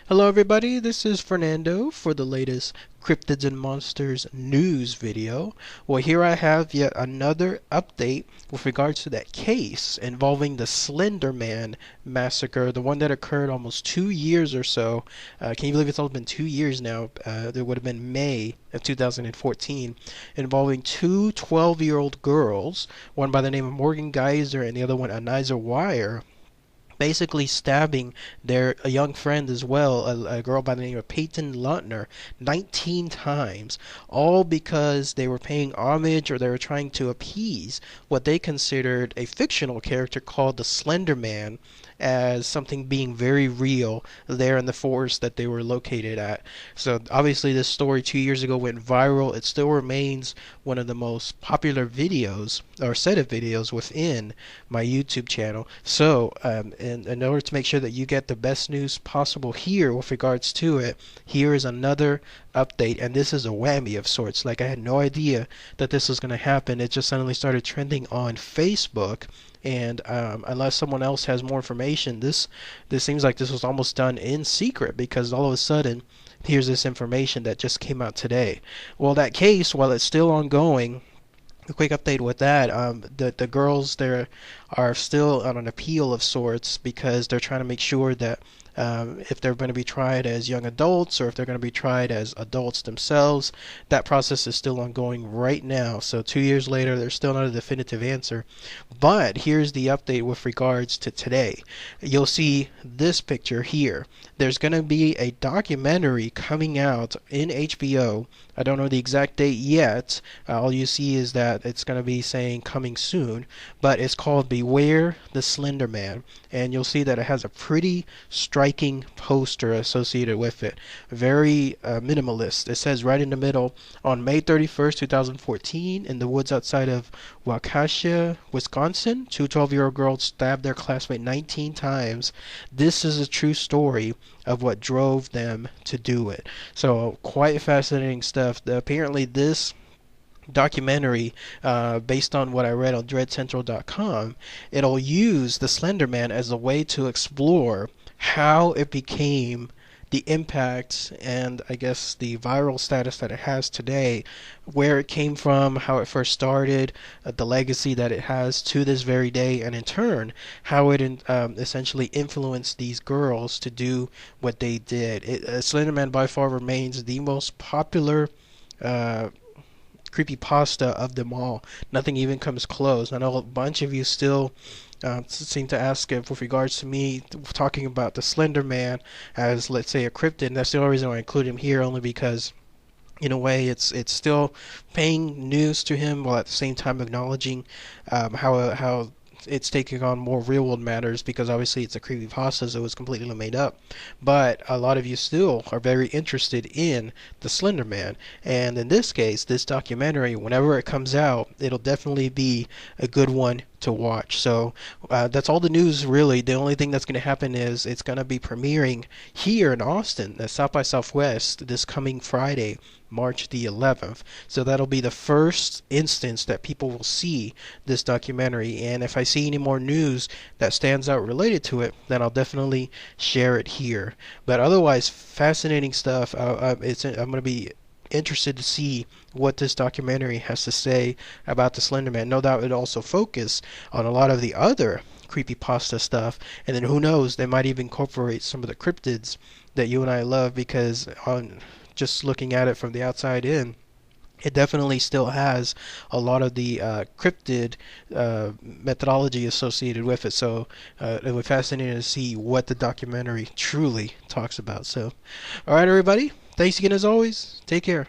Hello everybody, this is Fernando for the latest Cryptids and Monsters news video. Well, here I have yet another update with regards to that case involving the Slenderman massacre, the one that occurred almost 2 years or so. Can you believe it's only been 2 years now? It would have been May of 2014, involving two 12-year-old girls, one by the name of Morgan Geyser and the other one Aniza Wire, basically stabbing a young friend as well, a girl by the name of Peyton Lautner, 19 times, all because they were paying homage or they were trying to appease what they considered a fictional character called the Slender Man as something being very real there in the forest that they were located at. So obviously this story 2 years ago went viral. It still remains one of the most popular videos or set of videos within my YouTube channel. So in order to make sure that you get the best news possible here with regards to it, here is another update, and this is a whammy of sorts. Like, I had no idea that this was going to happen. It just suddenly started trending on Facebook, and unless someone else has more information, this seems like this was almost done in secret, because all of a sudden here's this information that just came out today. Well, that case, while it's still ongoing, a quick update with that, the girls there are still on an appeal of sorts, because they're trying to make sure that if they're going to be tried as young adults or if they're going to be tried as adults themselves, that process is still ongoing right now. So 2 years later, there's still not a definitive answer. But here's the update with regards to today. You'll see this picture here. There's going to be a documentary coming out in HBO. I don't know the exact date yet. All you see is that it's going to be saying coming soon, but it's called Beware the Slender Man, and you'll see that it has a pretty striking poster associated with it. Very minimalist. It says right in the middle, on May 31st, 2014, in the woods outside of Waukesha, Wisconsin, two 12-year-old girls stabbed their classmate 19 times. This is a true story of what drove them to do it. So quite fascinating stuff. Apparently this documentary, based on what I read on dreadcentral.com, it'll use the Slender Man as a way to explore how it became the impact and I guess the viral status that it has today, where it came from, how it first started, the legacy that it has to this very day, and in turn how it essentially influenced these girls to do what they did. Slenderman by far remains the most popular creepypasta of them all. Nothing even comes close. I know a bunch of you still seem to ask if, with regards to me talking about the Slender Man as, let's say, a cryptid. And that's the only reason I include him here, only because in a way it's still paying news to him while at the same time acknowledging how it's taking on more real world matters, because obviously it's a creepypasta, so it was completely made up. But a lot of you still are very interested in the Slender Man, and in this case, this documentary, whenever it comes out, it'll definitely be a good one to watch. So that's all the news really. The only thing that's going to happen is it's going to be premiering here in Austin at South by Southwest this coming Friday, March the 11th. So that'll be the first instance that people will see this documentary, and if I see any more news that stands out related to it, then I'll definitely share it here. But otherwise, fascinating stuff. I'm going to be interested to see what this documentary has to say about the Slender Man. No doubt it also focus on a lot of the other creepypasta stuff, and then who knows, they might even incorporate some of the cryptids that you and I love, because on just looking at it from the outside in, it definitely still has a lot of the cryptid methodology associated with it. So it would be fascinating to see what the documentary truly talks about. So, alright everybody, thanks again as always. Take care.